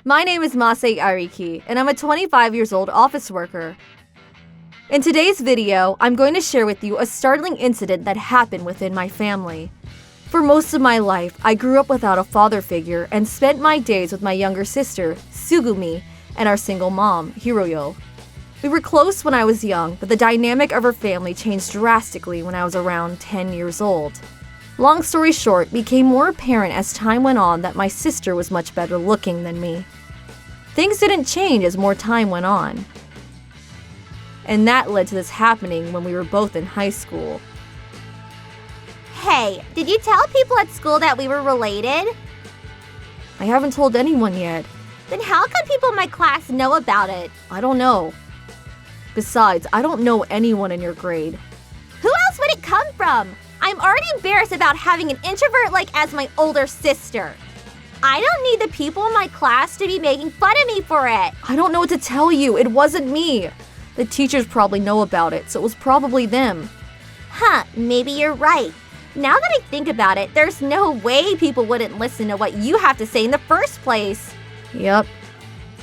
My name is Masai Ariki, and I'm a 25 years old office worker. In today's video, I'm going to share with you a startling incident that happened within my family. For most of my life, I grew up without a father figure and spent my days with my younger sister, Sugumi, and our single mom, Hiroyo. We were close when I was young, but the dynamic of our family changed drastically when I was around 10 years old. Long story short, it became more apparent as time went on that my sister was much better looking than me. Things didn't change as more time went on. And that led to this happening when we were both in high school. Hey, did you tell people at school that we were related? I haven't told anyone yet. Then how could people in my class know about it? I don't know. Besides, I don't know anyone in your grade. Who else would it come from? I'm already embarrassed about having an introvert as my older sister. I don't need the people in my class to be making fun of me for it. I don't know what to tell you. It wasn't me. The teachers probably know about it, so it was probably them. Huh, maybe you're right. Now that I think about it, there's no way people wouldn't listen to what you have to say in the first place. Yep.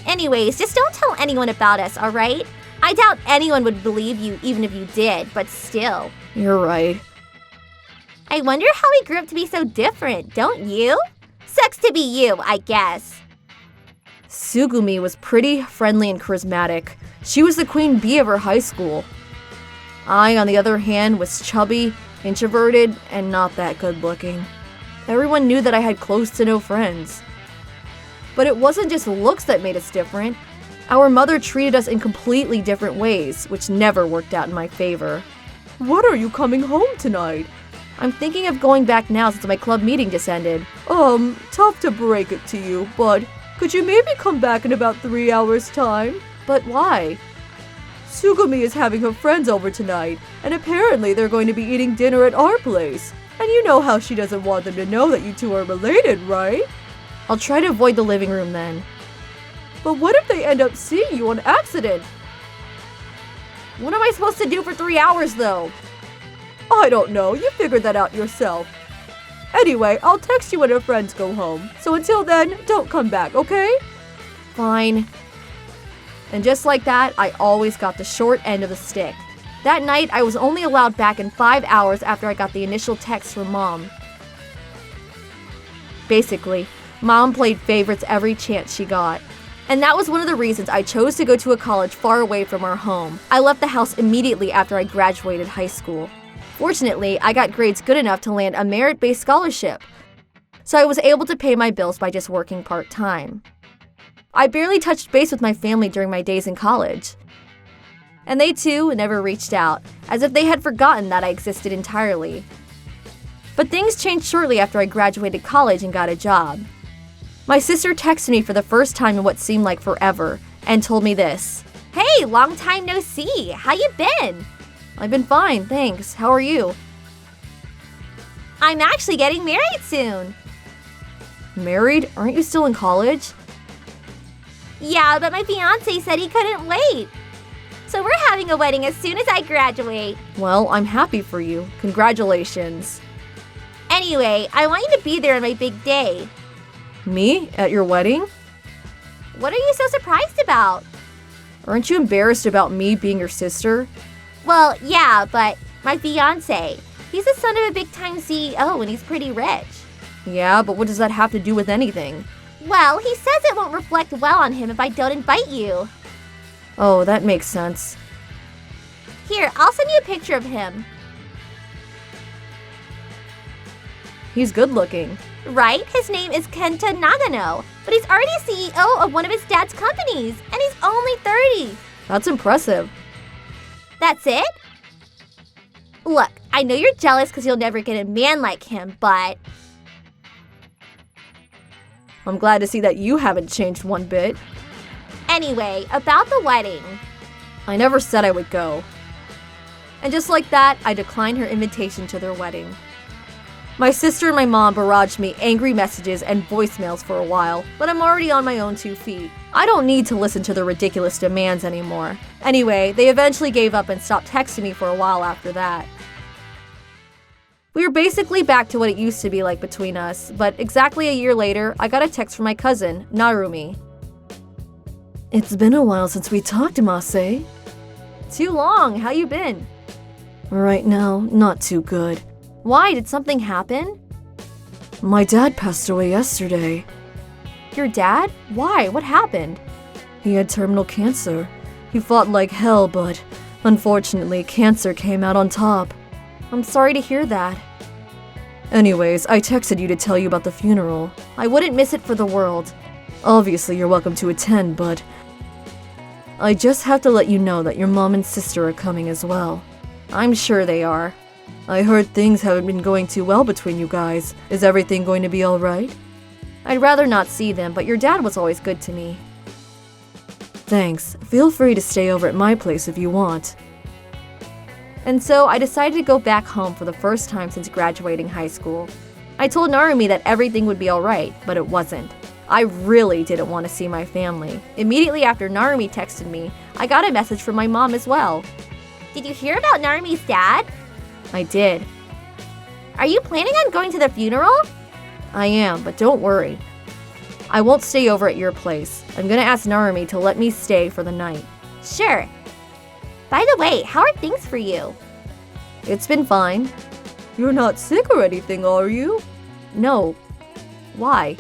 Anyways, just don't tell anyone about us, alright? I doubt anyone would believe you even if you did, but still. You're right. I wonder how we grew up to be so different, don't you? Sucks to be you, I guess. Sugumi was pretty, friendly, and charismatic. She was the queen bee of her high school. I, on the other hand, was chubby, introverted, and not that good looking. Everyone knew that I had close to no friends. But it wasn't just looks that made us different. Our mother treated us in completely different ways, which never worked out in my favor. What are you coming home tonight? I'm thinking of going back now since my club meeting just ended. Tough to break it to you, but could you maybe come back in about 3 hours' time? But why? Sugumi is having her friends over tonight, and apparently they're going to be eating dinner at our place. And you know how she doesn't want them to know that you two are related, right? I'll try to avoid the living room then. But what if they end up seeing you on accident? What am I supposed to do for 3 hours, though? I don't know. You figured that out yourself. Anyway, I'll text you when her friends go home. So until then, don't come back, okay? Fine. And just like that, I always got the short end of the stick. That night, I was only allowed back in 5 hours after I got the initial text from Mom. Basically, Mom played favorites every chance she got. And that was one of the reasons I chose to go to a college far away from our home. I left the house immediately after I graduated high school. Fortunately, I got grades good enough to land a merit-based scholarship, so I was able to pay my bills by just working part-time. I barely touched base with my family during my days in college, and they too never reached out, as if they had forgotten that I existed entirely. But things changed shortly after I graduated college and got a job. My sister texted me for the first time in what seemed like forever, and told me this. Hey, long time no see. How you been? I've been fine, thanks. How are you? I'm actually getting married soon. Married? Aren't you still in college? Yeah, but my fiancé said he couldn't wait. So we're having a wedding as soon as I graduate. Well, I'm happy for you. Congratulations. Anyway, I want you to be there on my big day. Me? At your wedding? What are you so surprised about? Aren't you embarrassed about me being your sister? Well, yeah, but my fiancé, he's the son of a big-time CEO and he's pretty rich. Yeah, but what does that have to do with anything? Well, he says it won't reflect well on him if I don't invite you. Oh, that makes sense. Here, I'll send you a picture of him. He's good looking. Right? His name is Kenta Nagano, but he's already CEO of one of his dad's companies, and he's only 30. That's impressive. That's it? Look, I know you're jealous because you'll never get a man like him, but... I'm glad to see that you haven't changed one bit. Anyway, about the wedding. I never said I would go. And just like that, I declined her invitation to their wedding. My sister and my mom barraged me angry messages and voicemails for a while, but I'm already on my own 2 feet. I don't need to listen to their ridiculous demands anymore. Anyway, they eventually gave up and stopped texting me for a while after that. We were basically back to what it used to be like between us, but exactly a year later, I got a text from my cousin, Narumi. It's been a while since we talked, Mase. Too long. How you been? Right now, not too good. Why? Did something happen? My dad passed away yesterday. Your dad? Why? What happened? He had terminal cancer. He fought like hell, but unfortunately, cancer came out on top. I'm sorry to hear that. Anyways, I texted you to tell you about the funeral. I wouldn't miss it for the world. Obviously, you're welcome to attend, but I just have to let you know that your mom and sister are coming as well. I'm sure they are. I heard things haven't been going too well between you guys. Is everything going to be alright? I'd rather not see them, but your dad was always good to me. Thanks. Feel free to stay over at my place if you want. And so I decided to go back home for the first time since graduating high school. I told Narumi that everything would be alright, but it wasn't. I really didn't want to see my family. Immediately after Narumi texted me, I got a message from my mom as well. Did you hear about Narumi's dad? I did. Are you planning on going to the funeral? I am, but don't worry. I won't stay over at your place. I'm gonna ask Narumi to let me stay for the night. Sure. By the way, how are things for you? It's been fine. You're not sick or anything, are you? No. Why?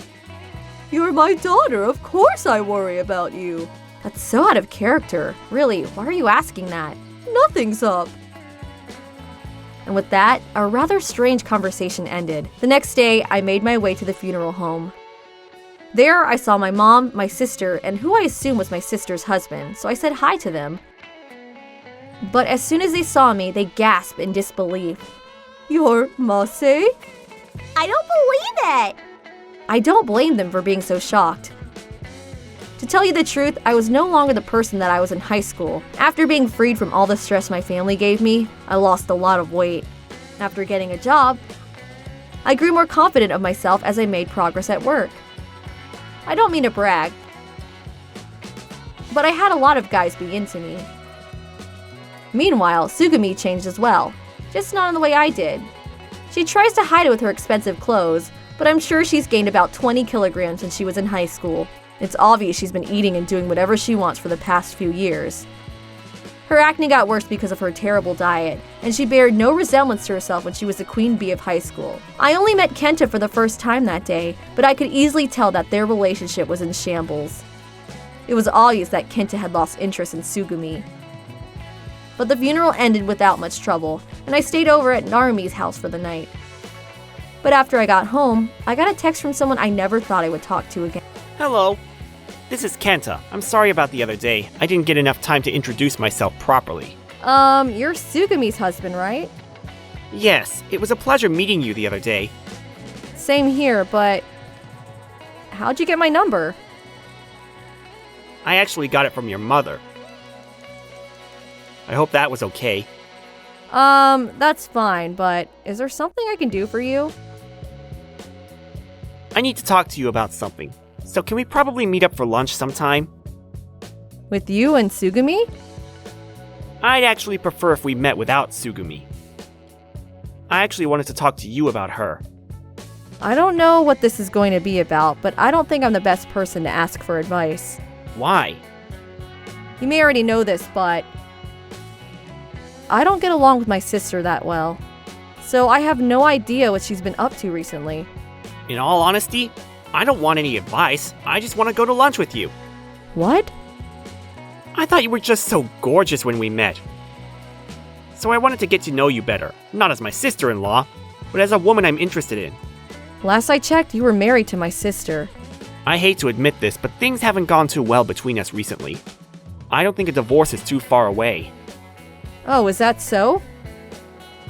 You're my daughter. Of course I worry about you. That's so out of character. Really, why are you asking that? Nothing's up. And with that, a rather strange conversation ended. The next day, I made my way to the funeral home. There, I saw my mom, my sister, and who I assume was my sister's husband, so I said hi to them. But as soon as they saw me, they gasped in disbelief. You're Mase? I don't believe it! I don't blame them for being so shocked. To tell you the truth, I was no longer the person that I was in high school. After being freed from all the stress my family gave me, I lost a lot of weight. After getting a job, I grew more confident of myself as I made progress at work. I don't mean to brag, but I had a lot of guys be into me. Meanwhile, Sugumi changed as well, just not in the way I did. She tries to hide it with her expensive clothes, but I'm sure she's gained about 20 kilograms since she was in high school. It's obvious she's been eating and doing whatever she wants for the past few years. Her acne got worse because of her terrible diet, and she bared no resemblance to herself when she was the queen bee of high school. I only met Kenta for the first time that day, but I could easily tell that their relationship was in shambles. It was obvious that Kenta had lost interest in Sugumi. But the funeral ended without much trouble, and I stayed over at Narumi's house for the night. But after I got home, I got a text from someone I never thought I would talk to again. Hello. This is Kenta. I'm sorry about the other day. I didn't get enough time to introduce myself properly. You're Sugumi's husband, right? Yes, it was a pleasure meeting you the other day. Same here, but how'd you get my number? I actually got it from your mother. I hope that was okay. That's fine, but is there something I can do for you? I need to talk to you about something. So can we probably meet up for lunch sometime? With you and Sugumi? I'd actually prefer if we met without Sugumi. I actually wanted to talk to you about her. I don't know what this is going to be about, but I don't think I'm the best person to ask for advice. Why? You may already know this, but I don't get along with my sister that well. So I have no idea what she's been up to recently. In all honesty, I don't want any advice. I just want to go to lunch with you. What? I thought you were just so gorgeous when we met. So I wanted to get to know you better, not as my sister-in-law, but as a woman I'm interested in. Last I checked, you were married to my sister. I hate to admit this, but things haven't gone too well between us recently. I don't think a divorce is too far away. Oh, is that so?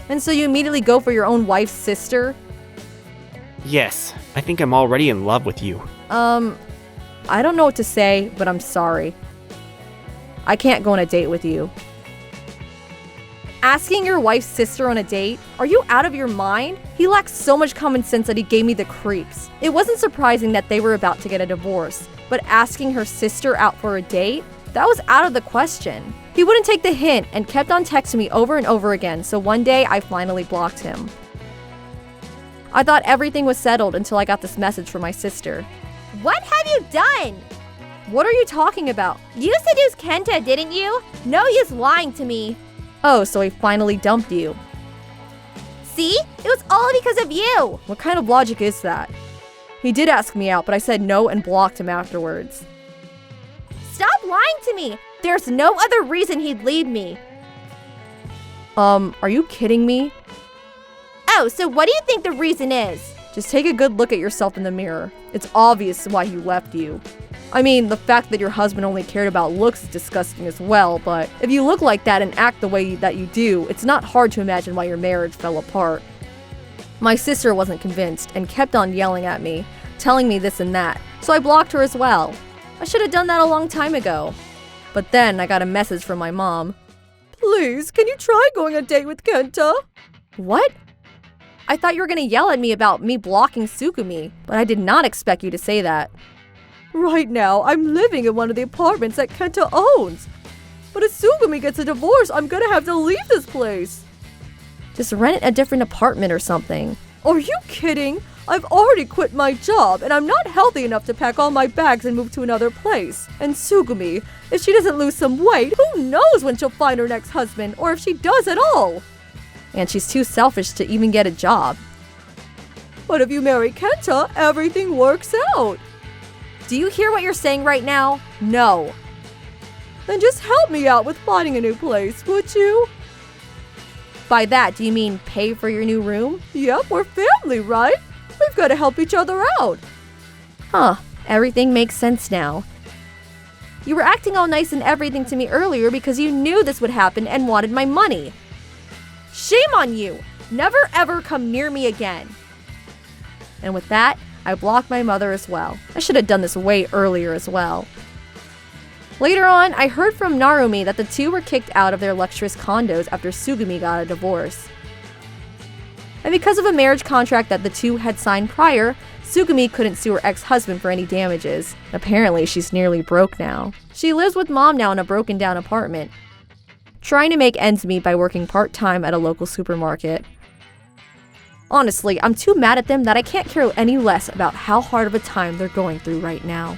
And so you immediately go for your own wife's sister? Yes, I think I'm already in love with you. I don't know what to say, but I'm sorry. I can't go on a date with you. Asking your wife's sister on a date? Are you out of your mind? He lacks so much common sense that he gave me the creeps. It wasn't surprising that they were about to get a divorce, but asking her sister out for a date? That was out of the question. He wouldn't take the hint and kept on texting me over and over again, so one day I finally blocked him. I thought everything was settled until I got this message from my sister. What have you done? What are you talking about? You seduced Kenta, didn't you? No use lying to me. Oh, so he finally dumped you. See? It was all because of you. What kind of logic is that? He did ask me out, but I said no and blocked him afterwards. Stop lying to me. There's no other reason he'd leave me. Are you kidding me? Oh, so what do you think the reason is? Just take a good look at yourself in the mirror. It's obvious why he left you. I mean, the fact that your husband only cared about looks is disgusting as well, but if you look like that and act the way that you do, it's not hard to imagine why your marriage fell apart. My sister wasn't convinced and kept on yelling at me, telling me this and that, so I blocked her as well. I should have done that a long time ago. But then I got a message from my mom. Please, can you try going on a date with Kenta? What? I thought you were gonna yell at me about me blocking Sugumi, but I did not expect you to say that. Right now, I'm living in one of the apartments that Kenta owns. But if Sugumi gets a divorce, I'm gonna have to leave this place. Just rent a different apartment or something. Are you kidding? I've already quit my job, and I'm not healthy enough to pack all my bags and move to another place. And Sugumi, if she doesn't lose some weight, who knows when she'll find her next husband, or if she does at all. And she's too selfish to even get a job. But if you marry Kenta, everything works out. Do you hear what you're saying right now? No. Then just help me out with finding a new place, would you? By that, do you mean pay for your new room? Yep, we're family, right? We've got to help each other out. Huh, everything makes sense now. You were acting all nice and everything to me earlier because you knew this would happen and wanted my money. Shame on you. Never ever come near me again. And with that, I blocked my mother as well. I should have done this way earlier as well. Later on, I heard from Narumi that the two were kicked out of their luxurious condos after Sugumi got a divorce. And because of a marriage contract that the two had signed prior, Sugumi couldn't sue her ex-husband for any damages. Apparently, she's nearly broke now. She lives with mom now in a broken-down apartment, trying to make ends meet by working part-time at a local supermarket. Honestly, I'm too mad at them that I can't care any less about how hard of a time they're going through right now.